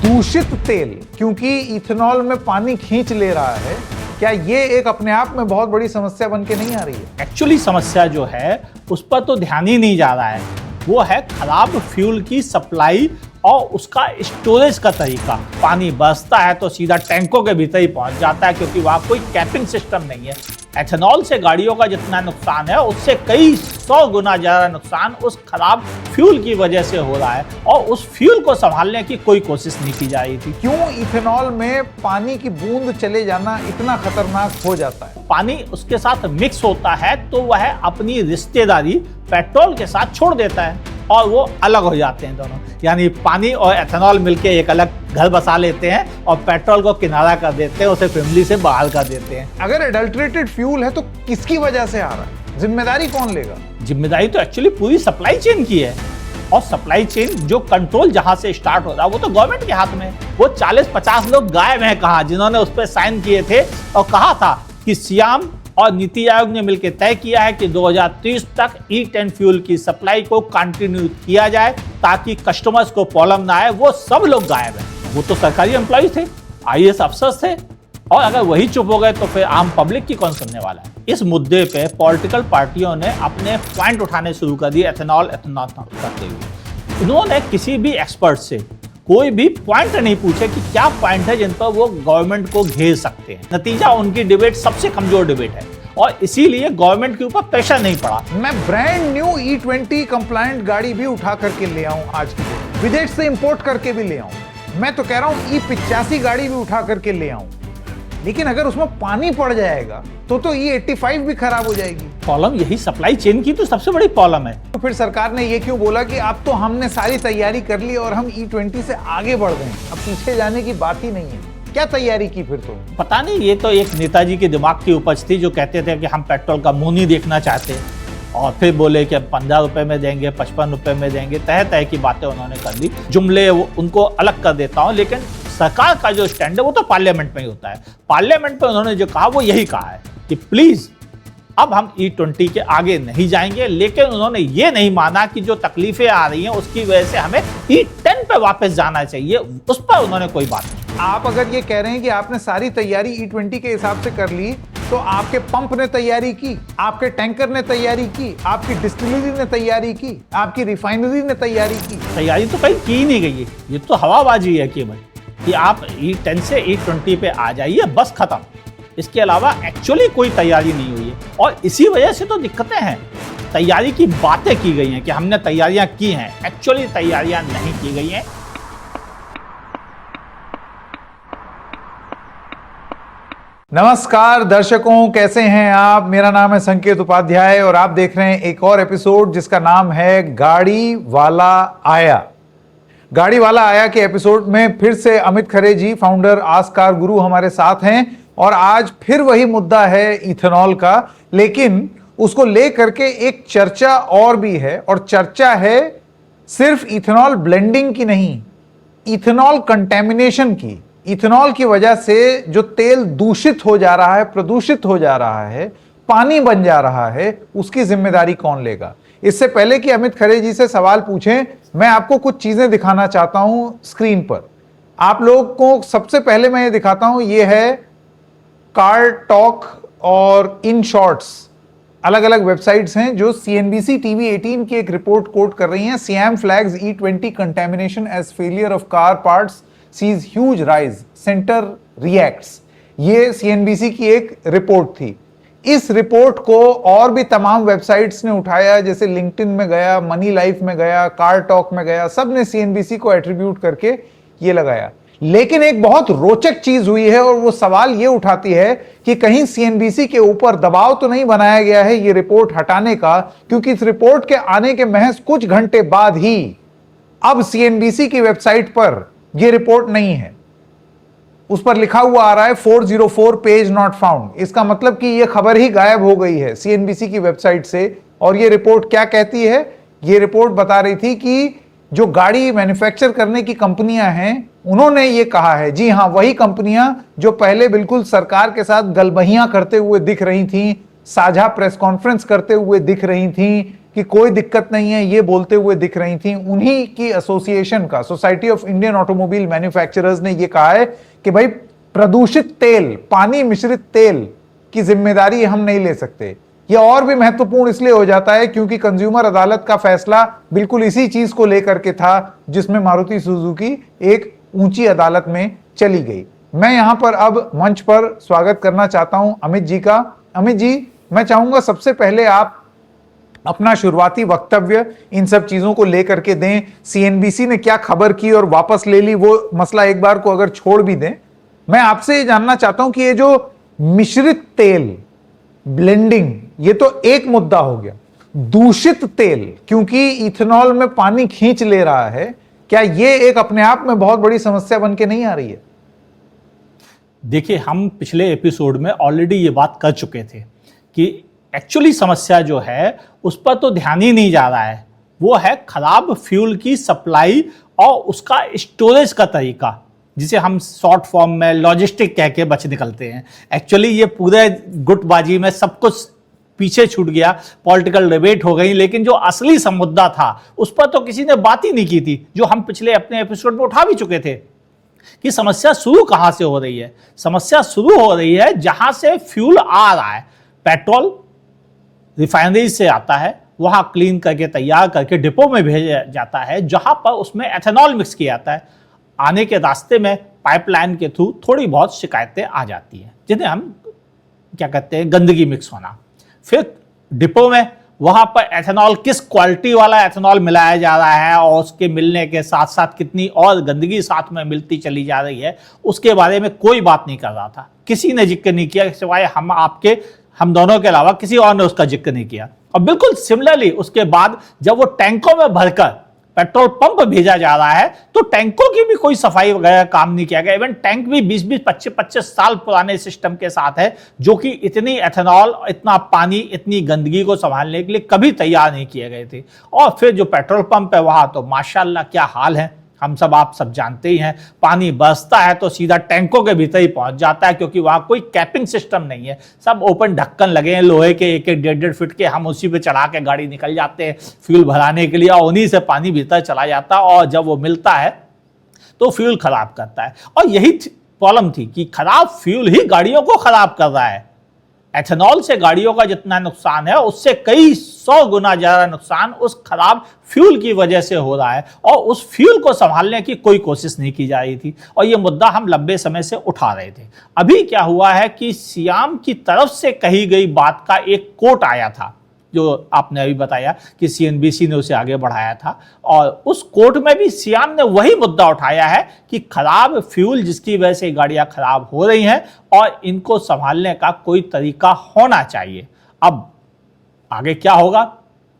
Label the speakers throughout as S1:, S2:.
S1: दूषित तेल क्योंकि इथेनॉल में पानी खींच ले रहा है, क्या ये एक अपने आप में बहुत बड़ी समस्या बन के नहीं आ रही है?
S2: एक्चुअली समस्या जो है उस पर तो ध्यान ही नहीं जा रहा है, वो है खराब फ्यूल की सप्लाई और उसका स्टोरेज का तरीका। पानी बरसता है तो सीधा टैंकों के भीतर ही पहुंच जाता है क्योंकि वहां कोई कैपिंग सिस्टम नहीं है। एथेनॉल से गाड़ियों का जितना नुकसान है उससे कई 100 गुना ज्यादा नुकसान उस खराब फ्यूल की वजह से हो रहा है और उस फ्यूल को संभालने की कोई कोशिश नहीं की जा रही थी।
S1: क्यों इथेनॉल में पानी की बूंद चले जाना इतना खतरनाक हो जाता है?
S2: पानी उसके साथ मिक्स होता है तो वह अपनी रिश्तेदारी पेट्रोल के साथ छोड़ देता है और वो अलग हो जाते हैं दोनों, यानी पानी और एथेनॉल मिलके एक अलग घर बसा लेते हैं और पेट्रोल को किनारा कर देते हैं, उसे फैमिली से बाहर कर देते हैं।
S1: अगर एडल्ट्रेटेड फ्यूल है तो किसकी वजह से आ रहा है? जिम्मेदारी कौन लेगा?
S2: जिम्मेदारी तो एक्चुअली पूरी सप्लाई चेन की है और सप्लाई चेन जो कंट्रोल जहां से स्टार्ट हो रहा है वो तो गवर्नमेंट के हाथ में है। वो 40-50 लोग गायब हैं कहाँ, जिन्होंने उस पर साइन किए थे और कहा था कि सियाम और नीति आयोग ने मिलकर तय किया है कि 2030 तक E10 फ्यूल की सप्लाई को कंटिन्यू किया जाए ताकि कस्टमर्स को प्रॉब्लम ना आए। वो सब लोग गायब हैं। वो तो सरकारी एम्प्लॉय थे, IAS अफसर थे, और अगर वही चुप हो गए तो फिर आम पब्लिक की कौन सुनने वाला है? इस मुद्दे पे पॉलिटिकल पार्टियों ने अपने पॉइंट उठाने शुरू कर दिए एथेनॉल करते हुए। उन्होंने किसी भी एक्सपर्ट से कोई भी पॉइंट नहीं पूछे कि क्या पॉइंट है जिन पर वो गवर्नमेंट को घेर सकते हैं। नतीजा उनकी डिबेट सबसे कमजोर डिबेट है और इसीलिए गवर्नमेंट के ऊपर प्रेशर नहीं पड़ा।
S1: मैं ब्रांड न्यू E20 कंप्लायंट गाड़ी भी उठा करके ले आऊं, आज की डेट विदेश से इंपोर्ट करके भी ले आऊं। मैं तो कह रहा हूं E85 गाड़ी भी उठा करके ले आऊं, लेकिन अगर उसमें पानी पड़ जाएगा तो E85 भी खराब हो जाएगी।
S2: प्रॉब्लम यही सप्लाई चेन की तो सबसे बड़ी प्रॉब्लम है।
S1: तो फिर सरकार ने ये क्यों बोला कि अब तो हमने सारी तैयारी कर ली और हम E20 से आगे बढ़ गए, अब पीछे जाने की बात ही नहीं है? क्या तैयारी की फिर? तो
S2: पता नहीं, ये तो एक नेताजी के दिमाग की उपज थी जो कहते थे कि हम पेट्रोल का मुंह नहीं देखना चाहते और फिर बोले कि 15 रुपए में देंगे, 55 रुपए में देंगे, तय की बातें उन्होंने कर दी। जुमले उनको अलग कर देता हूँ, लेकिन सरकार का जो स्टैंड है वो तो पार्लियामेंट में ही होता है। पार्लियामेंट में उन्होंने जो कहा वो यही कहा है कि प्लीज अब हम E20 के आगे नहीं जाएंगे, लेकिन उन्होंने ये नहीं माना कि जो तकलीफें आ रही हैं उसकी वजह से हमें E10 पे वापस जाना चाहिए, उस पर उन्होंने कोई बात नहीं।
S1: आप अगर ये कह रहे हैं कि आपने सारी तैयारी E20 के हिसाब से कर ली, तो आपके पंप ने तैयारी की, आपके टैंकर ने तैयारी की, आपकी डिस्टिलरी ने तैयारी की, आपकी रिफाइनरी ने तैयारी की।
S2: तैयारी तो कहीं की नहीं गई है, ये तो हवाबाजी है केवल कि आप E10 से E20 पे आ जाइए, बस खत्म। इसके अलावा एक्चुअली कोई तैयारी नहीं हुई है और इसी वजह से तो दिक्कतें हैं। तैयारी की बातें की गई हैं कि हमने तैयारियां की हैं, एक्चुअली तैयारियां नहीं की गई हैं।
S1: नमस्कार दर्शकों, कैसे हैं आप? मेरा नाम है संकेत उपाध्याय और आप देख रहे हैं एक और एपिसोड जिसका नाम है गाड़ी वाला आया। गाड़ी वाला आया के एपिसोड में फिर से अमित खरे जी, फाउंडर आज कार गुरु, हमारे साथ हैं और आज फिर वही मुद्दा है इथेनॉल का, लेकिन उसको लेकर के एक चर्चा और भी है और चर्चा है सिर्फ इथेनॉल ब्लेंडिंग की नहीं, इथेनॉल कंटेमिनेशन की। इथेनॉल की वजह से जो तेल दूषित हो जा रहा है, प्रदूषित हो जा रहा है, पानी बन जा रहा है, उसकी जिम्मेदारी कौन लेगा? इससे पहले कि अमित खरे जी से सवाल पूछें, मैं आपको कुछ चीजें दिखाना चाहता हूं स्क्रीन पर। आप लोग को सबसे पहले मैं ये दिखाता हूं, ये है कार टॉक और इन शॉर्ट्स, अलग अलग वेबसाइट्स हैं जो CNBC TV 18 की एक रिपोर्ट कोट कर रही हैं। SIAM flags E20 contamination as failure of car parts, sees huge rise, centre reacts. ये CNBC की एक रिपोर्ट थी। इस रिपोर्ट को और भी तमाम वेबसाइट्स ने उठाया, जैसे लिंक्डइन में गया, मनी लाइफ में गया, कार टॉक में गया, सब ने CNBC को एट्रीब्यूट करके ये लगाया। लेकिन एक बहुत रोचक चीज हुई है और वो सवाल ये उठाती है कि कहीं CNBC के ऊपर दबाव तो नहीं बनाया गया है ये रिपोर्ट हटाने का, क्योंकि इस रिपोर्ट के आने के महज कुछ घंटे बाद ही अब CNBC की वेबसाइट पर ये रिपोर्ट नहीं है। उस पर लिखा हुआ आ रहा है 404 पेज नॉट फाउंड। इसका मतलब कि ये खबर ही गायब हो गई है CNBC की वेबसाइट से। और ये रिपोर्ट क्या कहती है? ये रिपोर्ट बता रही थी कि जो गाड़ी मैन्युफैक्चर करने की कंपनियां हैं उन्होंने ये कहा है, जी हां, वही कंपनियां जो पहले बिल्कुल सरकार के साथ गलबहियां करते हुए दिख रही थी, साझा प्रेस कॉन्फ्रेंस करते हुए दिख रही थी, कि कोई दिक्कत नहीं है ये बोलते हुए दिख रही थी। उन्हीं की एसोसिएशन का, society of Indian automobile manufacturers ने ये कहा है कि भाई प्रदूषित तेल, पानी मिश्रित तेल की जिम्मेदारी हम नहीं ले सकते। यह और भी महत्वपूर्ण इसलिए हो जाता है क्योंकि कंज्यूमर अदालत का फैसला बिल्कुल इसी चीज को लेकर के था जिसमें मारुति सुजुकी एक ऊंची अदालत में चली गई। मैं यहां पर अब मंच पर स्वागत करना चाहता हूं अमित जी का। अमित जी, मैं चाहूंगा सबसे पहले आप अपना शुरुआती वक्तव्य इन सब चीजों को लेकर के दें। सीएनबीसी ने क्या खबर की और वापस ले ली, वो मसला एक बार को अगर छोड़ भी दें। मैं आपसे ये जानना चाहता हूं कि ये जो मिश्रित तेल, ब्लेंडिंग, ये तो एक मुद्दा हो गया। दूषित तेल, क्योंकि इथेनॉल में पानी खींच ले रहा है, क्या ये एक अपने आप में बहुत बड़ी समस्या बन के नहीं आ रही है?
S2: देखिए, हम पिछले एपिसोड में ऑलरेडी ये बात कर चुके थे कि एक्चुअली समस्या जो है उस पर तो ध्यान ही नहीं जा रहा है। वो है खराब फ्यूल की सप्लाई और उसका स्टोरेज का तरीका, जिसे हम शॉर्ट फॉर्म में लॉजिस्टिक कह के बच निकलते हैं। एक्चुअली ये पूरे गुटबाजी में सब कुछ पीछे छूट गया, पॉलिटिकल डिबेट हो गई, लेकिन जो असली मुद्दा था उस पर तो किसी ने बात ही नहीं की थी, जो हम पिछले अपने एपिसोड में उठा भी चुके थे कि समस्या शुरू कहां से हो रही है। समस्या शुरू हो रही है जहां से फ्यूल आ रहा है। पेट्रोल रिफाइनरी से आता है, वहां क्लीन करके तैयार करके डिपो में भेजा जाता है, जहां पर उसमें एथेनॉल मिक्स किया जाता है। आने के रास्ते में पाइपलाइन के थ्रू थोड़ी बहुत शिकायतें आ जाती हैं, जिन्हें हम क्या कहते हैं, गंदगी मिक्स होना। फिर डिपो में वहां पर एथेनॉल, किस क्वालिटी वाला एथेनॉल मिलाया जा रहा है और उसके मिलने के साथ साथ कितनी और गंदगी साथ में मिलती चली जा रही है, उसके बारे में कोई बात नहीं कर रहा था। किसी ने जिक्र नहीं किया, सिवाय हम दोनों के अलावा किसी और ने उसका जिक्र नहीं किया। और बिल्कुल सिमिलरली उसके बाद जब वो टैंकों में भरकर पेट्रोल पंप भेजा जा रहा है तो टैंकों की भी कोई सफाई वगैरह काम नहीं किया गया। इवन टैंक भी 20-20, 25-25 साल पुराने सिस्टम के साथ है, जो कि इतनी एथेनॉल, इतना पानी, इतनी गंदगी को संभालने के लिए कभी तैयार नहीं किए गए थे। और फिर जो पेट्रोल पंप है वहां तो माशाल्लाह क्या हाल है, आप सब जानते ही हैं। पानी बरसता है तो सीधा टैंकों के भीतर ही पहुंच जाता है, क्योंकि वहां कोई कैपिंग सिस्टम नहीं है। सब ओपन ढक्कन लगे हैं लोहे के, 1-1, 1.5 फीट के। हम उसी पे चढ़ा के गाड़ी निकल जाते हैं फ्यूल भराने के लिए, और उन्हीं से पानी भीतर चला जाता है। और जब वो मिलता है तो फ्यूल खराब करता है। और यही प्रॉब्लम थी कि खराब फ्यूल ही गाड़ियों को खराब कर रहा है। एथेनॉल से गाड़ियों का जितना नुकसान है, उससे कई 100 गुना ज्यादा नुकसान उस खराब फ्यूल की वजह से हो रहा है। और उस फ्यूल को संभालने की कोई कोशिश नहीं की जा रही थी, और यह मुद्दा हम लंबे समय से उठा रहे थे। अभी क्या हुआ है कि सियाम की तरफ से कही गई बात का एक कोट आया था, जो आपने अभी बताया कि सीएनबीसी ने उसे आगे बढ़ाया था। और उस कोर्ट में भी सियाम ने वही मुद्दा उठाया है कि खराब फ्यूल जिसकी वजह से गाड़ियां खराब हो रही हैं और इनको संभालने का कोई तरीका होना चाहिए। अब आगे क्या होगा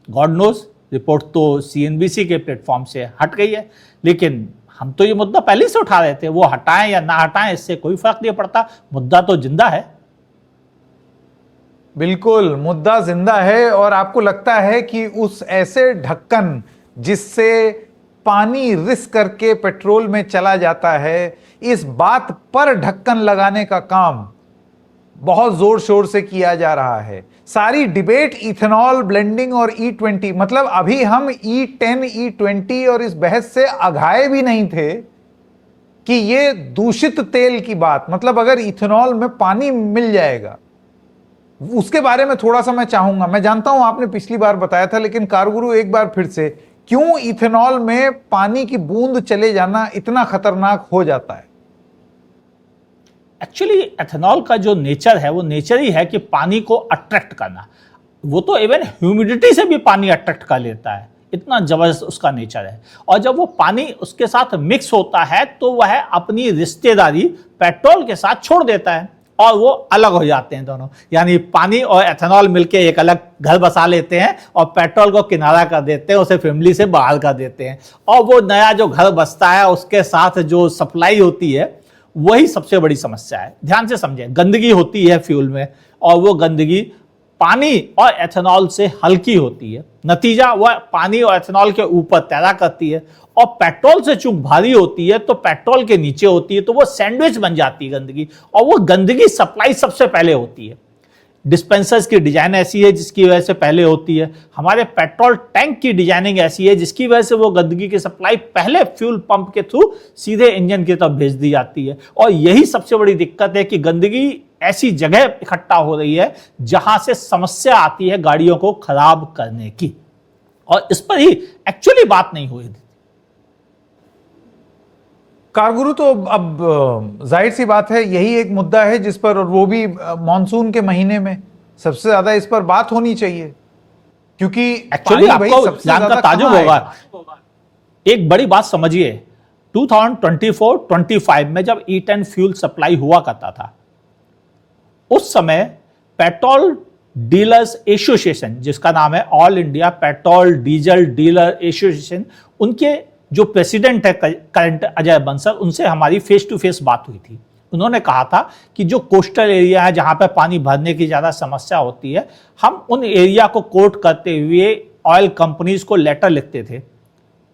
S2: गॉड नोज। रिपोर्ट तो सीएनबीसी के प्लेटफॉर्म से हट गई है, लेकिन हम तो ये मुद्दा पहले से उठा रहे थे। वो हटाएं या ना हटाएं इससे कोई फर्क नहीं पड़ता, मुद्दा तो जिंदा है।
S1: बिल्कुल, मुद्दा जिंदा है। और आपको लगता है कि उस ऐसे ढक्कन जिससे पानी रिस करके पेट्रोल में चला जाता है, इस बात पर ढक्कन लगाने का काम बहुत जोर शोर से किया जा रहा है। सारी डिबेट इथेनॉल ब्लेंडिंग और E20, मतलब अभी हम E10, E20 और इस बहस से अघाए भी नहीं थे कि ये दूषित तेल की बात, मतलब अगर इथेनॉल में पानी मिल जाएगा, उसके बारे में थोड़ा सा मैं चाहूंगा। मैं जानता हूं आपने पिछली बार बताया था, लेकिन कारगुरु एक बार फिर से, क्यों इथेनॉल में पानी की बूंद चले जाना इतना खतरनाक हो जाता है?
S2: एक्चुअली एथेनॉल का जो नेचर है वो नेचर ही है कि पानी को अट्रैक्ट करना। वो तो इवन ह्यूमिडिटी से भी पानी अट्रैक्ट कर लेता है, इतना जबरदस्त उसका नेचर है। और जब वो पानी उसके साथ मिक्स होता है तो वह अपनी रिश्तेदारी पेट्रोल के साथ छोड़ देता है और वो अलग हो जाते हैं दोनों। यानी पानी और एथेनॉल मिलके एक अलग घर बसा लेते हैं और पेट्रोल को किनारा कर देते हैं, उसे फैमिली से बाहर कर देते हैं। और वो नया जो घर बसता है उसके साथ जो सप्लाई होती है वही सबसे बड़ी समस्या है। ध्यान से समझें, गंदगी होती है फ्यूल में और वो गंदगी पानी और एथेनॉल से हल्की होती है। नतीजा वह पानी और एथेनॉल के ऊपर तैरा करती है, और पेट्रोल से चूंकि भारी होती है तो पेट्रोल के नीचे होती है, तो वो सैंडविच बन जाती है गंदगी, और वो गंदगी सप्लाई सबसे पहले होती है। डिस्पेंसर्स की डिजाइन ऐसी है जिसकी वजह से पहले होती है, हमारे पेट्रोल टैंक की डिजाइनिंग ऐसी है जिसकी वजह से वो गंदगी की सप्लाई पहले फ्यूल पंप के थ्रू सीधे इंजन की तरफ भेज दी जाती है। और यही सबसे बड़ी दिक्कत है कि गंदगी ऐसी जगह इकट्ठा हो रही है जहां से समस्या आती है गाड़ियों को खराब करने की, और इस पर ही एक्चुअली बात नहीं हुई थी।
S1: कारगुरु, तो अब जाहिर सी बात है यही एक मुद्दा है जिस पर, और वो भी मानसून के महीने में सबसे ज्यादा इस पर बात होनी चाहिए, क्योंकि
S2: एक्चुअली आपको
S1: सबसे
S2: जानकर
S1: ज्यादा
S2: ताज्जुब होगा, एक बड़ी बात समझिए, 2024-25 में जब E10 फ्यूल सप्लाई हुआ करता था, उस समय पेट्रोल डीलर्स एसोसिएशन, जिसका नाम है all India petrol diesel dealer association, उनके जो प्रेसिडेंट है करंट अजय बंसल, उनसे हमारी फेस टू फेस बात हुई थी। उन्होंने कहा था कि जो कोस्टल एरिया है जहां पर पानी भरने की ज्यादा समस्या होती है, हम उन एरिया को कोट करते हुए ऑयल कंपनीज को लेटर लिखते थे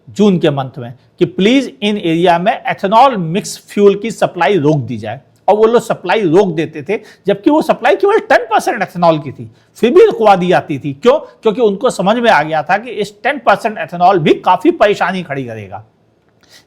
S2: जून के मंथ में कि प्लीज इन एरिया में एथेनॉल मिक्स फ्यूल की सप्लाई रोक दी जाए, और वो लोग सप्लाई रोक देते थे, जबकि वो सप्लाई केवल 10% एथेनॉल की थी, फिर भी रुकवा दी जाती थी। क्यों? क्योंकि उनको समझ में आ गया था कि इस 10% एथेनॉल भी काफी परेशानी खड़ी करेगा,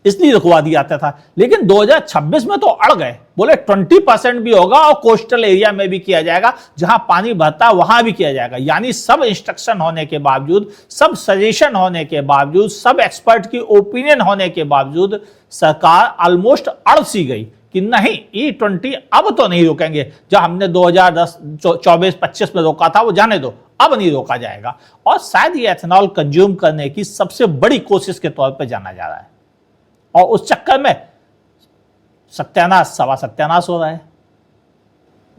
S2: इसलिए रुकवा दिया जाता था। लेकिन 2026 में तो अड़ गए, बोले 20% भी होगा और कोस्टल एरिया में भी किया जाएगा, जहां पानी बहता वहां भी किया जाएगा। यानी सब इंस्ट्रक्शन होने के बावजूद, सब सजेशन होने के बावजूद, सब एक्सपर्ट की ओपिनियन होने के बावजूद सरकार ऑलमोस्ट अड़ सी गई कि नहीं, E20 अब तो नहीं रोकेंगे। जब हमने 2024-25 में रोका था वो जाने दो, अब नहीं रोका जाएगा। और शायद ये एथेनॉल कंज्यूम करने की सबसे बड़ी कोशिश के तौर पे जाना जा रहा है, और उस चक्कर में सत्यानाश सवा सत्यानाश हो रहा है।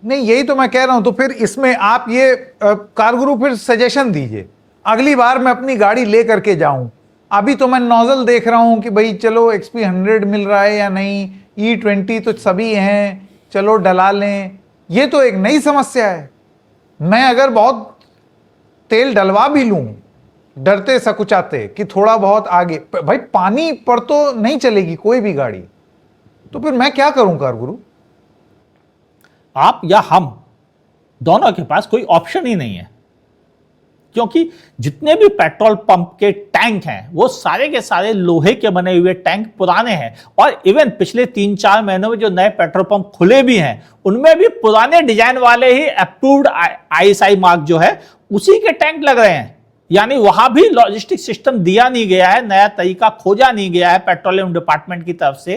S1: नहीं, यही तो मैं कह रहा हूं। तो फिर इसमें आप ये कारगुरु फिर सजेशन दीजिए, अगली बार मैं अपनी गाड़ी ले करके जाऊं। अभी तो मैं नोजल देख रहा हूं कि भाई चलो XP100 मिल रहा है या नहीं, E20 तो सभी हैं, चलो डला लें। ये तो एक नई समस्या है। मैं अगर बहुत तेल डलवा भी लूं, डरते सकुचाते कि थोड़ा बहुत आगे, भाई पानी पर तो नहीं चलेगी कोई भी गाड़ी, तो फिर मैं क्या करूं कारगुरु?
S2: आप या हम दोनों के पास कोई ऑप्शन ही नहीं है, क्योंकि जितने भी पेट्रोल पंप के टैंक हैं वो सारे के सारे लोहे के बने हुए टैंक, पुराने हैं। और इवन पिछले 3-4 महीनों में जो नए पेट्रोल पंप खुले भी हैं, उनमें भी पुराने डिजाइन वाले ही अप्रूव्ड ISI मार्क जो है उसी के टैंक लग रहे हैं। यानी वहां भी लॉजिस्टिक सिस्टम दिया नहीं गया है, नया तरीका खोजा नहीं गया है पेट्रोलियम डिपार्टमेंट की तरफ से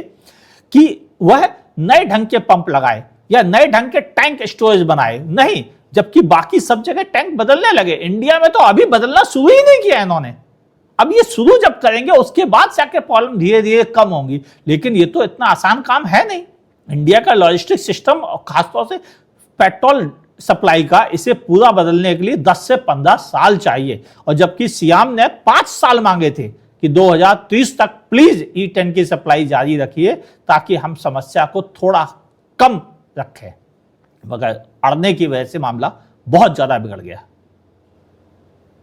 S2: कि वह नए ढंग के पंप लगाए या नए ढंग के टैंक स्टोरेज बनाए। नहीं, जबकि बाकी सब जगह टैंक बदलने लगे। इंडिया में तो अभी बदलना शुरू ही नहीं किया इन्होंने। अब ये शुरू जब करेंगे उसके बाद जाके प्रॉब्लम धीरे धीरे कम होंगी, लेकिन ये तो इतना आसान काम है नहीं। इंडिया का लॉजिस्टिक सिस्टम, खासतौर से पेट्रोल सप्लाई का, इसे पूरा बदलने के लिए 10 से 15 साल चाहिए। और जबकि सियाम ने 5 साल मांगे थे कि 2030 तक प्लीज E10 की सप्लाई जारी रखिए ताकि हम समस्या को थोड़ा कम रखें, मगर अड़ने की वजह से मामला बहुत ज्यादा बिगड़ गया।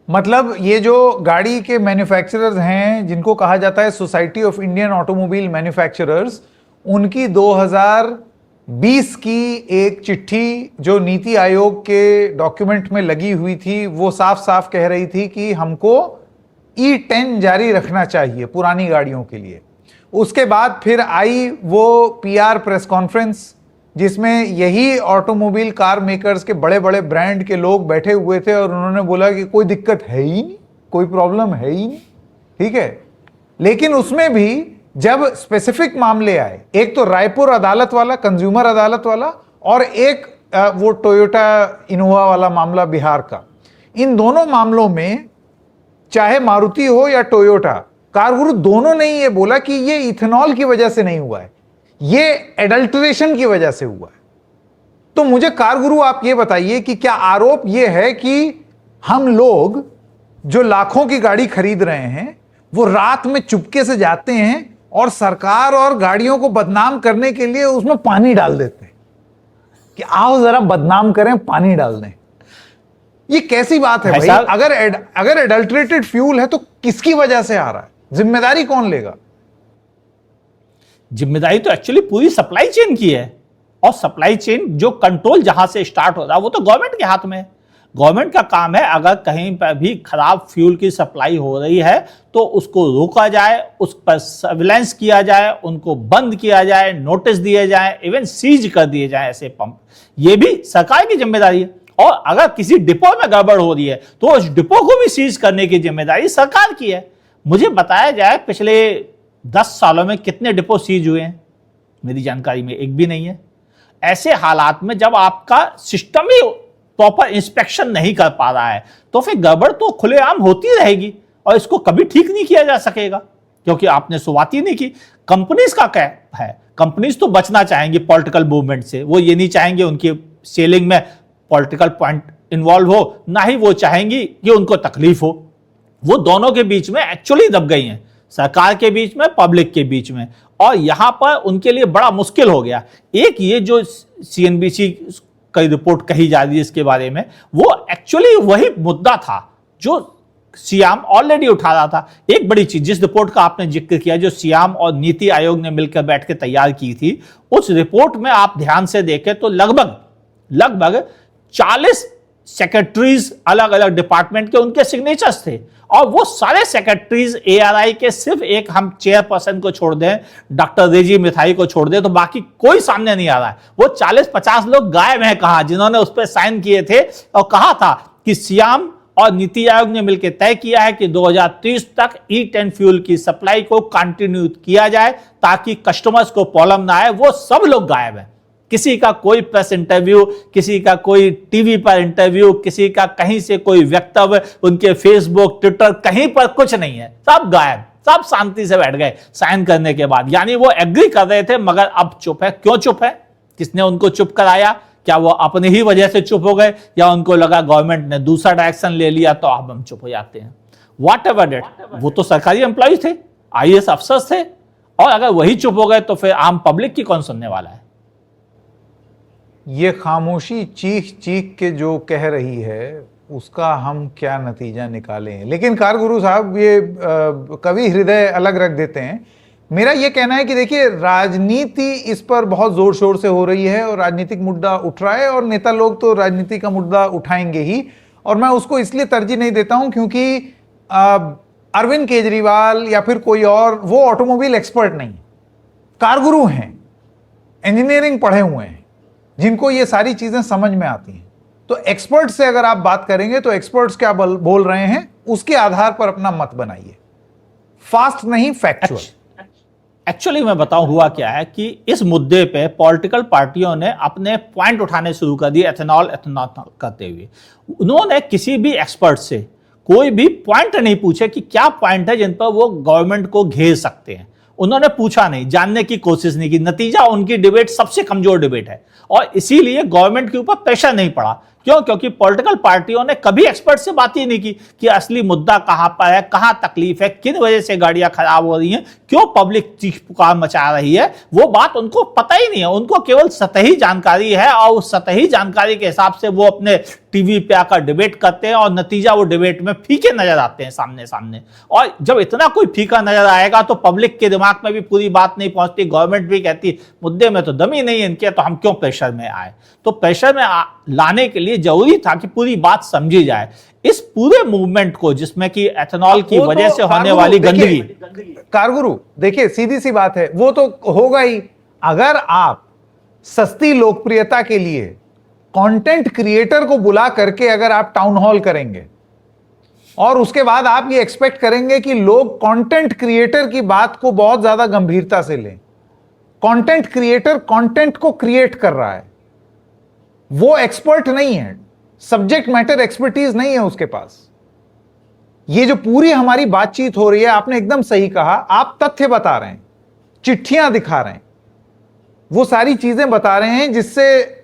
S1: मतलब ये जो गाड़ी के मैन्युफैक्चरर्स हैं, जिनको कहा जाता है society of Indian automobile manufacturers, उनकी 2020 की एक चिट्ठी जो नीति आयोग के डॉक्यूमेंट में लगी हुई थी, वो साफ साफ कह रही थी कि हमको E10 जारी रखना चाहिए पुरानी गाड़ियों के लिए। उसके बाद फिर आई वो PR प्रेस कॉन्फ्रेंस, जिसमें यही ऑटोमोबाइल कार मेकर्स के बड़े बड़े ब्रांड के लोग बैठे हुए थे और उन्होंने बोला कि कोई दिक्कत है ही नहीं, कोई प्रॉब्लम है ही नहीं, ठीक है। लेकिन उसमें भी जब स्पेसिफिक मामले आए, एक तो रायपुर अदालत वाला, कंज्यूमर अदालत वाला, और एक वो टोयोटा इनोवा वाला मामला बिहार का, इन दोनों मामलों में चाहे मारुति हो या टोयोटा, कारगुरु दोनों ने ये बोला कि ये इथेनॉल की वजह से नहीं हुआ है, ये एडल्ट्रेशन की वजह से हुआ है। तो मुझे कारगुरु आप ये बताइए कि क्या आरोप ये है कि हम लोग जो लाखों की गाड़ी खरीद रहे हैं वो रात में चुपके से जाते हैं और सरकार और गाड़ियों को बदनाम करने के लिए उसमें पानी डाल देते हैं कि आओ जरा बदनाम करें, पानी डाल दें? ये कैसी बात है भाई? अगर एडल्ट्रेटेड फ्यूल है तो किसकी वजह से आ रहा है? जिम्मेदारी कौन लेगा?
S2: जिम्मेदारी तो एक्चुअली पूरी सप्लाई चेन की है। और सप्लाई चेन जो कंट्रोल जहां से स्टार्ट हो रहा है वो तो गवर्नमेंट के हाथ में है। गवर्नमेंट का काम है अगर कहीं पर भी खराब फ्यूल की सप्लाई हो रही है तो उसको रोका जाए, उस पर सर्विलांस किया जाए, उनको बंद किया जाए, नोटिस दिए जाए, इवन सीज कर दिए जाए ऐसे पंप। ये भी सरकार की जिम्मेदारी है। और अगर किसी डिपो में गड़बड़ हो रही है तो उस डिपो को भी सीज करने की जिम्मेदारी सरकार की है। मुझे बताया जाए पिछले 10 सालों में कितने डिपो सीज हुए हैं, मेरी जानकारी में एक भी नहीं है। ऐसे हालात में जब आपका सिस्टम ही प्रॉपर इंस्पेक्शन नहीं कर पा रहा है तो फिर गड़बड़ तो खुलेआम होती रहेगी और इसको कभी ठीक नहीं किया जा सकेगा, क्योंकि आपने शुरुआत ही नहीं की। कंपनीज का क्या है, कंपनीज तो बचना चाहेंगी पॉलिटिकल मूवमेंट से, वो ये नहीं चाहेंगे उनकी सेलिंग में पॉलिटिकल पॉइंट इन्वॉल्व हो, ना ही वो चाहेंगी कि उनको तकलीफ हो। वो दोनों के बीच में एक्चुअली दब गई हैं, सरकार के बीच में, पब्लिक के बीच में, और यहां पर उनके लिए बड़ा मुश्किल हो गया। एक ये जो सीएनबीसी कई रिपोर्ट कही जा रही है इसके बारे में, वो एक्चुअली वही मुद्दा था जो सियाम ऑलरेडी उठा रहा था। एक बड़ी चीज जिस रिपोर्ट का आपने जिक्र किया जो सियाम और नीति आयोग ने मिलकर बैठ के तैयार की थी, उस रिपोर्ट में आप ध्यान से देखें तो लगभग 40 सेक्रेटरीज अलग अलग डिपार्टमेंट के उनके सिग्नेचर्स थे, और वो सारे सेक्रेटरीज एआरआई के सिर्फ एक हम चेयरपर्सन को छोड़ दें, डॉक्टर रेजी मिथाई को छोड़ दें, तो बाकी कोई सामने नहीं आ रहा है। वो 40-50 लोग गायब हैं कहां, जिन्होंने उस पर साइन किए थे और कहा था कि सियाम और नीति आयोग ने मिलकर तय किया है कि 2030 तक E10 फ्यूल की सप्लाई को कंटिन्यू किया जाए ताकि कस्टमर्स को प्रॉब्लम ना आए। वो सब लोग गायब हैं, किसी का कोई प्रेस इंटरव्यू, किसी का कोई टीवी पर इंटरव्यू, किसी का कहीं से कोई वक्तव्य, उनके फेसबुक ट्विटर कहीं पर कुछ नहीं है, सब गायब, सब शांति से बैठ गए साइन करने के बाद। यानी वो एग्री कर रहे थे मगर अब चुप है। क्यों चुप है, किसने उनको चुप कराया? क्या वो अपनी ही वजह से चुप हो गए, या उनको लगा गवर्नमेंट ने दूसरा डायरेक्शन ले लिया तो अब हम चुप हो जाते हैं? वॉट एवर इट, वो तो सरकारी एम्प्लॉइज थे, आईएएस अफसर्स थे, और अगर वही चुप हो गए तो फिर आम पब्लिक की कौन सुनने वाला है?
S1: ये खामोशी चीख चीख के जो कह रही है उसका हम क्या नतीजा निकालें। लेकिन कारगुरु साहब ये कवि हृदय अलग रख देते हैं। मेरा ये कहना है कि देखिए, राजनीति इस पर बहुत जोर शोर से हो रही है और राजनीतिक मुद्दा उठ रहा है, और नेता लोग तो राजनीति का मुद्दा उठाएंगे ही, और मैं उसको इसलिए तरजीह नहीं देता हूं क्योंकि अरविंद केजरीवाल या फिर कोई और वो ऑटोमोबाइल एक्सपर्ट नहीं, कारगुरु हैं, इंजीनियरिंग पढ़े हुए हैं, जिनको ये सारी चीजें समझ में आती हैं। तो एक्सपर्ट से अगर आप बात करेंगे तो एक्सपर्ट्स क्या बोल रहे हैं उसके आधार पर अपना मत बनाइए, फास्ट नहीं, फैक्चुअल।
S2: एक्चुअली मैं बताऊं हुआ क्या है कि इस मुद्दे पे पॉलिटिकल पार्टियों ने अपने पॉइंट उठाने शुरू कर दिए एथेनॉल करते हुए। उन्होंने किसी भी एक्सपर्ट से कोई भी पॉइंट नहीं पूछे कि क्या पॉइंट है जिन पर वो गवर्नमेंट को घेर सकते हैं। उन्होंने पूछा नहीं, जानने की कोशिश नहीं की। नतीजा उनकी डिबेट सबसे कमजोर डिबेट है, और इसीलिए गवर्नमेंट के ऊपर प्रेशर नहीं पड़ा। क्यों? क्योंकि पॉलिटिकल पार्टियों ने कभी एक्सपर्ट से बात ही नहीं की कि असली मुद्दा कहां पर है, कहां तकलीफ है, किन वजह से गाड़ियां खराब हो रही हैं, क्यों पब्लिक चीख पुकार मचा रही है। वो बात उनको पता ही नहीं है, उनको केवल सतही जानकारी है, और उस सतही जानकारी के हिसाब से वो अपने टीवी पे आकर डिबेट करते हैं, और नतीजा वो डिबेट में फीके नजर आते हैं सामने सामने। और जब इतना कोई फीका नजर आएगा तो पब्लिक के दिमाग में भी पूरी बात नहीं पहुंचती। गवर्नमेंट भी कहती मुद्दे में तो दम ही नहीं है इनके, तो हम क्यों प्रेशर में आए। तो प्रेशर में लाने के लिए जरूरी था कि पूरी बात समझी जाए। इस पूरे मूवमेंट को, जिसमें कि एथेनॉल की वजह से होने वाली गंदगी,
S1: कारगुरु देखिए सीधी सी बात है, वो तो होगा ही। अगर आप सस्ती लोकप्रियता के लिए कंटेंट क्रिएटर को बुला करके अगर आप टाउन हॉल करेंगे और उसके बाद आप ये एक्सपेक्ट करेंगे कि लोग कंटेंट क्रिएटर की बात को बहुत ज्यादा गंभीरता से लें, कंटेंट क्रिएटर कंटेंट को क्रिएट कर रहा है, वो एक्सपर्ट नहीं है, सब्जेक्ट मैटर एक्सपर्टीज नहीं है उसके पास। ये जो पूरी हमारी बातचीत हो रही है, आपने एकदम सही कहा, आप तथ्य बता रहे हैं, चिट्ठियां दिखा रहे हैं, वो सारी चीजें बता रहे हैं जिससे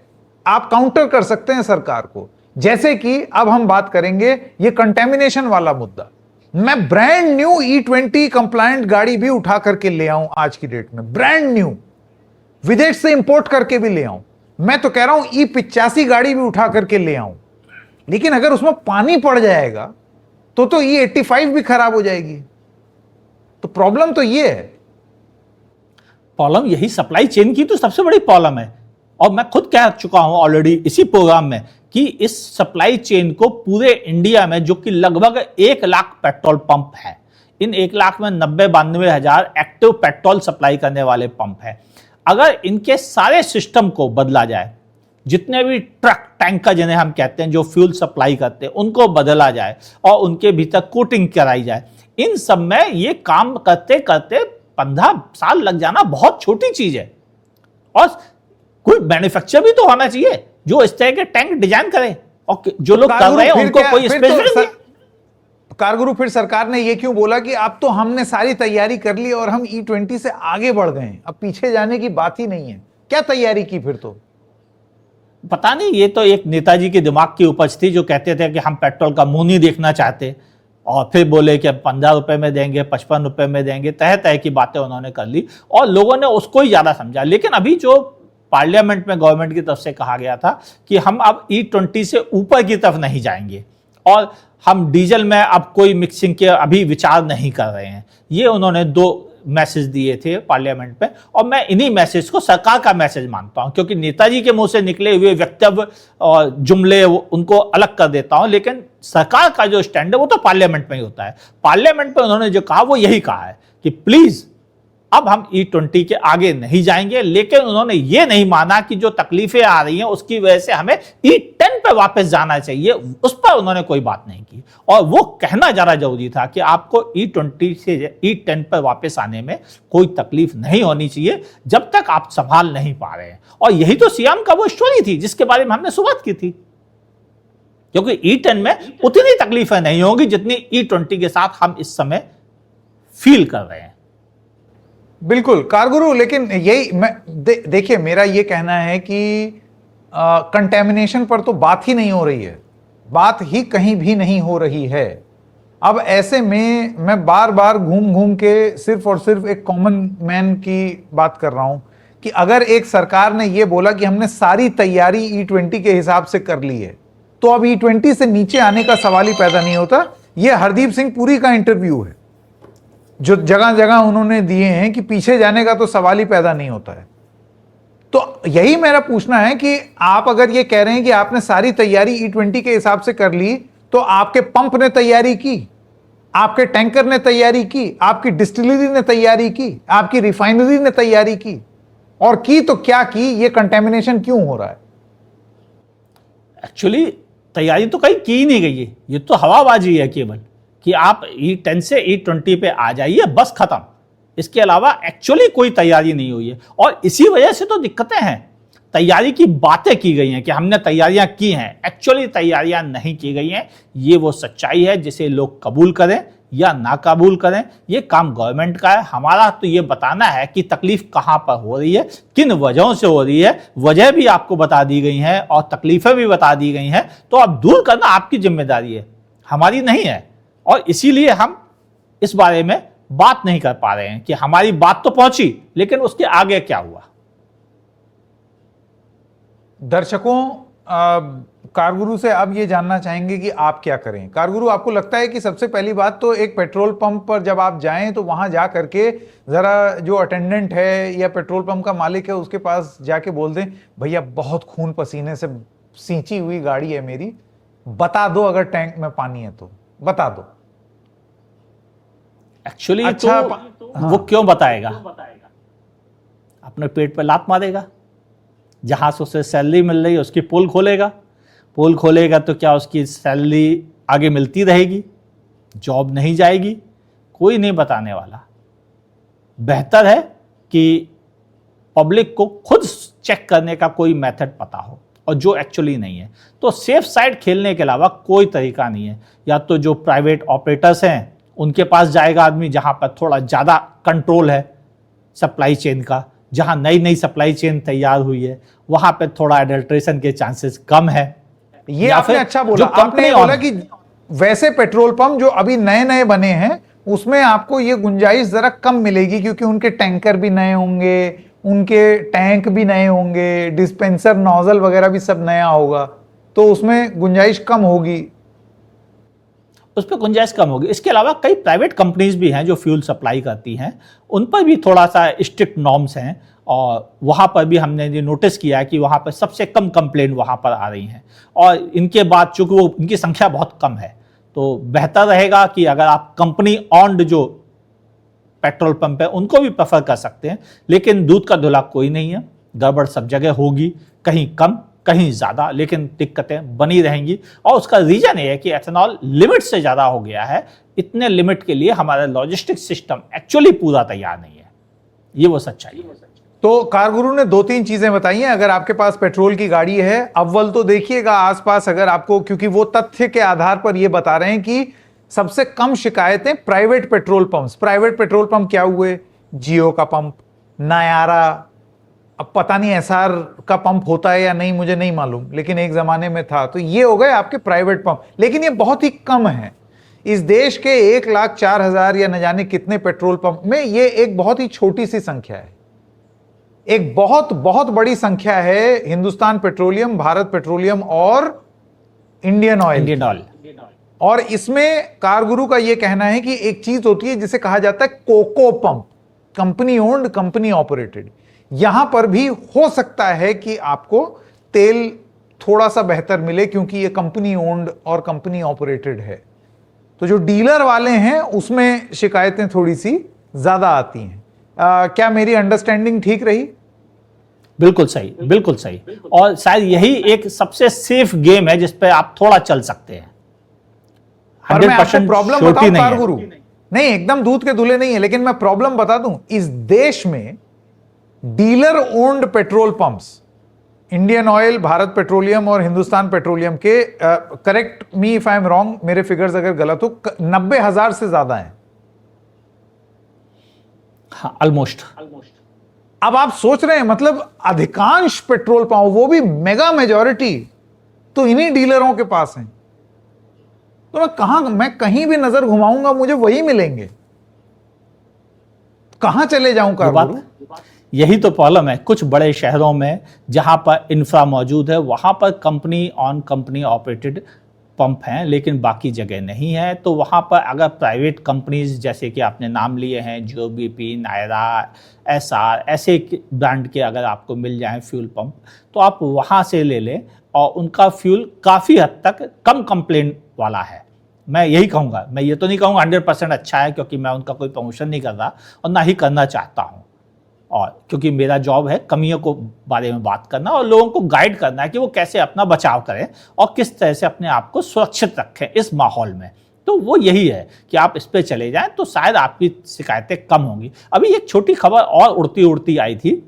S1: आप काउंटर कर सकते हैं सरकार को। जैसे कि अब हम बात करेंगे ये कंटेमिनेशन वाला मुद्दा। मैं ब्रांड न्यू E20 कंप्लायंट गाड़ी भी उठा करके ले आऊं आज की डेट में, ब्रांड न्यू, विदेश से इंपोर्ट करके भी ले आऊं। मैं तो कह रहा हूं E85 गाड़ी भी उठा करके ले आऊं, लेकिन अगर उसमें पानी पड़ जाएगा तो E85 भी खराब हो जाएगी। तो प्रॉब्लम तो ये है।
S2: प्रॉब्लम यही सप्लाई चेन की तो सबसे बड़ी प्रॉब्लम है। और मैं खुद कह चुका हूं ऑलरेडी इसी प्रोग्राम में कि इस सप्लाई चेन को पूरे इंडिया में, जो कि लगभग 1 लाख पेट्रोल पंप है, इन 1 लाख में 90-92 हजार एक्टिव पेट्रोल सप्लाई करने वाले पंप है, अगर इनके सारे सिस्टम को बदला जाए, जितने भी ट्रक टैंकर जिन्हें हम कहते हैं जो फ्यूल सप्लाई करते हैं उनको बदला जाए और उनके भीतर कोटिंग कराई जाए, इन सब में ये काम करते करते 15 साल लग जाना बहुत छोटी चीज है। और कोई मैन्युफैक्चर भी तो होना चाहिए जो इस तरह के टैंक डिजाइन करे, और जो लोग कर रहे हैं उनको कोई स्पेसिफिक।
S1: कारगुरु, फिर सरकार ने ये क्यों बोला कि अब तो हमने सारी तैयारी कर ली और हम E20 से आगे बढ़ गए, अब पीछे जाने की बात ही नहीं है? क्या तैयारी की फिर? तो
S2: पता नहीं, ये तो एक नेताजी के दिमाग की उपज थी जो कहते थे कि हम पेट्रोल का मुंह नहीं देखना चाहते, और फिर बोले कि 15 रुपए में देंगे, 55 रुपए में देंगे, तह तह की बातें उन्होंने कर ली और लोगों ने उसको ही ज्यादा समझा। लेकिन अभी जो पार्लियामेंट में गवर्नमेंट की तरफ से कहा गया था कि हम अब E20 से ऊपर की तरफ नहीं जाएंगे और हम डीजल में अब कोई मिक्सिंग के अभी विचार नहीं कर रहे हैं, ये उन्होंने 2 मैसेज दिए थे पार्लियामेंट में। और मैं इन्हीं मैसेज को सरकार का मैसेज मानता हूं, क्योंकि नेताजी के मुंह से निकले हुए वक्तव्य और जुमले उनको अलग कर देता हूं, लेकिन सरकार का जो स्टैंड है वो तो पार्लियामेंट में ही होता है। पार्लियामेंट में उन्होंने जो कहा वो यही कहा है कि प्लीज अब हम E20 के आगे नहीं जाएंगे, लेकिन उन्होंने ये नहीं माना कि जो तकलीफें आ रही हैं उसकी वजह से हमें E10 पे वापस जाना चाहिए, उस पर उन्होंने कोई बात नहीं की। और वो कहना ज्यादा जरूरी था कि आपको E20 से E10 पर वापस आने में कोई तकलीफ नहीं होनी चाहिए जब तक आप संभाल नहीं पा रहे हैं। और यही तो सियाम का वो स्टोरी थी जिसके बारे में हमने शुरुआत की थी, क्योंकि E10 में उतनी तकलीफें नहीं होंगी जितनी E20 के साथ हम इस समय फील कर रहे हैं।
S1: बिल्कुल कारगुरु, लेकिन यही मैं देखिए, मेरा ये कहना है कि कंटेमिनेशन पर तो बात ही नहीं हो रही है, बात ही कहीं भी नहीं हो रही है। अब ऐसे में मैं बार बार घूम घूम के सिर्फ और सिर्फ एक कॉमन मैन की बात कर रहा हूं कि अगर एक सरकार ने ये बोला कि हमने सारी तैयारी E20 के हिसाब से कर ली है, तो अब E20 से नीचे आने का सवाल ही पैदा नहीं होता। ये हरदीप सिंह पुरी का इंटरव्यू है जो जगह जगह उन्होंने दिए हैं कि पीछे जाने का तो सवाल ही पैदा नहीं होता है। तो यही मेरा पूछना है कि आप अगर ये कह रहे हैं कि आपने सारी तैयारी E20 के हिसाब से कर ली, तो आपके पंप ने तैयारी की, आपके टैंकर ने तैयारी की, आपकी डिस्टिलरी ने तैयारी की, आपकी रिफाइनरी ने तैयारी की, और की तो क्या की, ये कंटेमिनेशन क्यों हो रहा है?
S2: एक्चुअली तैयारी तो कहीं की ही नहीं गई है, ये तो हवाबाजी है केवल कि आप E10 से E20 पे आ जाइए, बस खत्म। इसके अलावा एक्चुअली कोई तैयारी नहीं हुई है और इसी वजह से तो दिक्कतें हैं। तैयारी की बातें की गई हैं कि हमने तैयारियां की हैं, एक्चुअली तैयारियां नहीं की गई हैं। ये वो सच्चाई है जिसे लोग कबूल करें या ना कबूल करें, ये काम गवर्नमेंट का है। हमारा तो ये बताना है कि तकलीफ कहां पर हो रही है, किन वजहों से हो रही है, वजह भी आपको बता दी गई हैं और तकलीफें भी बता दी गई हैं, तो अब दूर करना आपकी जिम्मेदारी है, हमारी नहीं है। और इसीलिए हम इस बारे में बात नहीं कर पा रहे हैं कि हमारी बात तो पहुंची लेकिन उसके आगे क्या हुआ।
S1: दर्शकों, कारगुरु से अब ये जानना चाहेंगे कि आप क्या करें। कारगुरु, आपको लगता है कि सबसे पहली बात तो एक पेट्रोल पंप पर जब आप जाएं तो वहां जा करके जरा जो अटेंडेंट है या पेट्रोल पंप का मालिक है उसके पास जाके बोल दें, भैया बहुत खून पसीने से सींची हुई गाड़ी है मेरी, बता दो अगर टैंक में पानी है तो बता दो।
S2: एक्चुअली अच्छा, तो वो क्यों बताएगा? अपने पेट पे लात मारेगा। जहां से उसे सैलरी मिल रही है उसकी पोल खोलेगा, पोल खोलेगा तो क्या उसकी सैलरी आगे मिलती रहेगी, जॉब नहीं जाएगी? कोई नहीं बताने वाला। बेहतर है कि पब्लिक को खुद चेक करने का कोई मेथड पता हो, और जो एक्चुअली नहीं है। तो सेफ साइड खेलने के अलावा कोई तरीका नहीं है। या तो जो प्राइवेट ऑपरेटर्स हैं उनके पास जाएगा आदमी जहां पर थोड़ा ज़्यादा कंट्रोल है सप्लाई चेन का, जहां नई नई सप्लाई चेन तैयार हुई है वहां पे थोड़ा एडल्ट्रेशन के चांसेस कम है।
S1: ये आपने अच्छा बोला, आपने बोला कि वैसे पेट्रोल पंप जो अभी नए नए बने हैं उसमें आपको ये गुंजाइश जरा कम मिलेगी, क्योंकि उनके टैंकर भी नए होंगे, उनके टैंक भी नए होंगे, डिस्पेंसर नोजल वगैरह भी सब नया होगा, तो उसमें गुंजाइश कम होगी।
S2: उस पर गुंजाइश कम होगी। इसके अलावा कई प्राइवेट कंपनीज भी हैं जो फ्यूल सप्लाई करती हैं, उन पर भी थोड़ा सा स्ट्रिक्ट नॉर्म्स हैं और वहाँ पर भी हमने ये नोटिस किया है कि वहाँ पर सबसे कम कंप्लेंट वहाँ पर आ रही हैं। और इनके बाद चूँकि वो इनकी संख्या बहुत कम है, तो बेहतर रहेगा कि अगर आप कंपनी ऑन्ड जो पेट्रोल पंप है उनको भी प्रेफर कर सकते हैं। लेकिन दूध का धुला कोई नहीं है, गड़बड़ सब जगह होगी, कहीं कम कहीं ज़्यादा, लेकिन दिक्कतें बनी रहेंगी। और उसका रीज़न ये है कि एथेनॉल लिमिट से ज़्यादा हो गया है। इतने लिमिट के लिए हमारा लॉजिस्टिक्स सिस्टम एक्चुअली पूरा तैयार नहीं है। ये वो सच्चाई है।
S1: तो कारगुरु ने 2-3 चीजें बताई हैं। अगर आपके पास पेट्रोल की गाड़ी है, अव्वल तो देखिएगा आसपास, अगर आपको, क्योंकि वो तथ्य के आधार पर ये बता रहे हैं कि सबसे कम शिकायतें private petrol pumps. Private petrol pump क्या हुए? जियो का पंप, नायारा, अब पता नहीं एसआर का पंप होता है या नहीं, मुझे नहीं मालूम, लेकिन एक जमाने में था। तो ये हो गए आपके प्राइवेट पंप, लेकिन ये बहुत ही कम है। इस देश के 1,04,000 या न जाने कितने पेट्रोल पंप में ये एक बहुत ही छोटी सी संख्या है। एक बहुत बहुत बड़ी संख्या है हिंदुस्तान पेट्रोलियम, भारत पेट्रोलियम और इंडियन ऑयल। और इसमें कारगुरु का यह कहना है कि एक चीज होती है जिसे कहा जाता है COCO pump, company owned company operated. यहां पर भी हो सकता है कि आपको तेल थोड़ा सा बेहतर मिले, क्योंकि ये कंपनी ओन्ड और कंपनी ऑपरेटेड है। तो जो डीलर वाले हैं उसमें शिकायतें थोड़ी सी ज्यादा आती हैं। क्या मेरी अंडरस्टैंडिंग ठीक रही?
S2: बिल्कुल सही, बिल्कुल सही। और शायद यही एक सबसे सेफ गेम है जिस पे आप थोड़ा चल सकते हैं।
S1: पर मैं आपको प्रॉब्लम बताऊं कारगुरु, नहीं एकदम दूध के धुले नहीं है, लेकिन मैं प्रॉब्लम बता दूं। इस देश में dealer owned petrol pumps, Indian oil, Bharat petroleum और हिंदुस्तान पेट्रोलियम के, correct me if I am wrong, मेरे फिगर्स अगर गलत हो, 90,000 से ज्यादा हैं।
S2: हाँ, ऑलमोस्ट।
S1: अब आप सोच रहे हैं, मतलब अधिकांश पेट्रोल पंप, वो भी मेगा मेजॉरिटी, तो इन्हीं डीलरों के पास हैं। तो मैं कहीं भी नजर घुमाऊंगा मुझे वही मिलेंगे। कहां चले जाऊं कारगुरु?
S2: यही तो प्रॉब्लम है। कुछ बड़े शहरों में जहां पर इंफ्रा मौजूद है वहां पर company on company operated pump हैं, लेकिन बाकी जगह नहीं है। तो वहाँ पर अगर प्राइवेट कंपनीज जैसे कि आपने नाम लिए हैं, जियो BP, नायरा, एसआर, ऐसे ब्रांड के अगर आपको मिल जाएं फ्यूल पंप, तो आप वहाँ से ले लें। और उनका फ्यूल काफ़ी हद तक कम कंप्लेंट वाला है। मैं यही कहूँगा, मैं ये तो नहीं कहूँगा 100% अच्छा है, क्योंकि मैं उनका कोई प्रमोशन नहीं कर रहा और ना ही करना चाहता हूँ। और क्योंकि मेरा जॉब है कमियों को बारे में बात करना और लोगों को गाइड करना है कि वो कैसे अपना बचाव करें और किस तरह से अपने आप को सुरक्षित रखें इस माहौल में। तो वो यही है कि आप इस पे चले जाएं तो शायद आपकी शिकायतें कम होंगी। अभी एक छोटी खबर और उड़ती उड़ती आई थी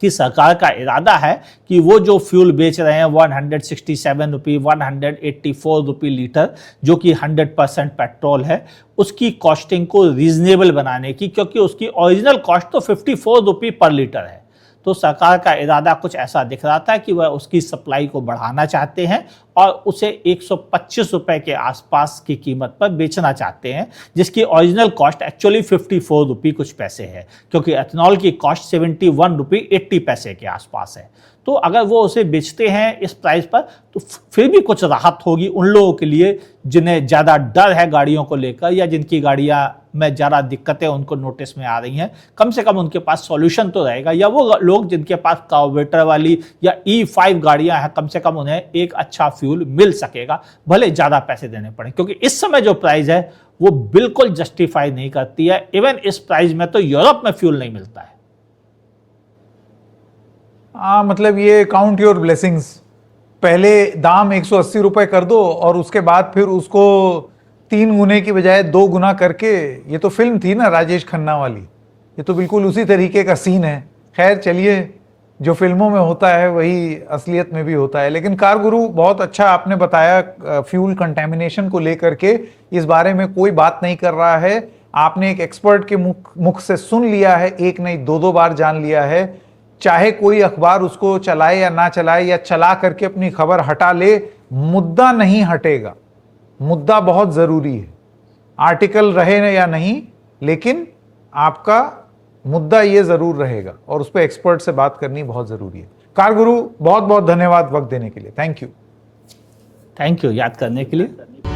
S2: कि सरकार का इरादा है कि वो जो फ्यूल बेच रहे हैं 167 रुपये, 184 रुपये लीटर, जो कि 100% पेट्रोल है, उसकी कॉस्टिंग को रीजनेबल बनाने की, क्योंकि उसकी ओरिजिनल कॉस्ट तो 54 रुपये पर लीटर है। तो सरकार का इरादा कुछ ऐसा दिख रहा था कि वह उसकी सप्लाई को बढ़ाना चाहते हैं और उसे 125 रुपए के आसपास की कीमत पर बेचना चाहते हैं, जिसकी ओरिजिनल कॉस्ट एक्चुअली 54 रुपये कुछ पैसे है, क्योंकि एथेनॉल की कॉस्ट 71 रुपये 80 पैसे के आसपास है। तो अगर वो उसे बेचते हैं इस प्राइस पर तो फिर भी कुछ राहत होगी उन लोगों के लिए जिन्हें ज़्यादा डर है गाड़ियों को लेकर, या जिनकी गाड़ियाँ में ज़्यादा दिक्कतें उनको नोटिस में आ रही हैं। कम से कम उनके पास सॉल्यूशन तो रहेगा। या वो लोग जिनके पास कार्बोरेटर वाली या E5 गाड़ियाँ हैं, कम से कम उन्हें एक अच्छा फ्यूल मिल सकेगा, भले ज़्यादा पैसे देने पड़े, क्योंकि इस समय जो प्राइस है वो बिल्कुल जस्टिफाई नहीं करती है। इवन इस प्राइस में तो यूरोप में फ्यूल नहीं मिलता है।
S1: मतलब ये काउंट योर ब्लेसिंग्स, पहले दाम 180 रुपए कर दो और उसके बाद फिर उसको 3 गुने की बजाय 2 गुना करके, ये तो फिल्म थी ना राजेश खन्ना वाली, ये तो बिल्कुल उसी तरीके का सीन है। खैर चलिए, जो फिल्मों में होता है वही असलियत में भी होता है। लेकिन कारगुरु बहुत अच्छा आपने बताया, फ्यूल कंटेमिनेशन को लेकर के इस बारे में कोई बात नहीं कर रहा है। आपने एक एक्सपर्ट के मुख से सुन लिया है, एक नहीं 2-2 बार जान लिया है। चाहे कोई अखबार उसको चलाए या ना चलाए, या चला करके अपनी खबर हटा ले, मुद्दा नहीं हटेगा। मुद्दा बहुत जरूरी है, आर्टिकल रहे या नहीं, लेकिन आपका मुद्दा ये जरूर रहेगा और उस पर एक्सपर्ट से बात करनी बहुत जरूरी है। कारगुरु बहुत बहुत धन्यवाद वक्त देने के लिए। थैंक यू
S2: याद करने के लिए।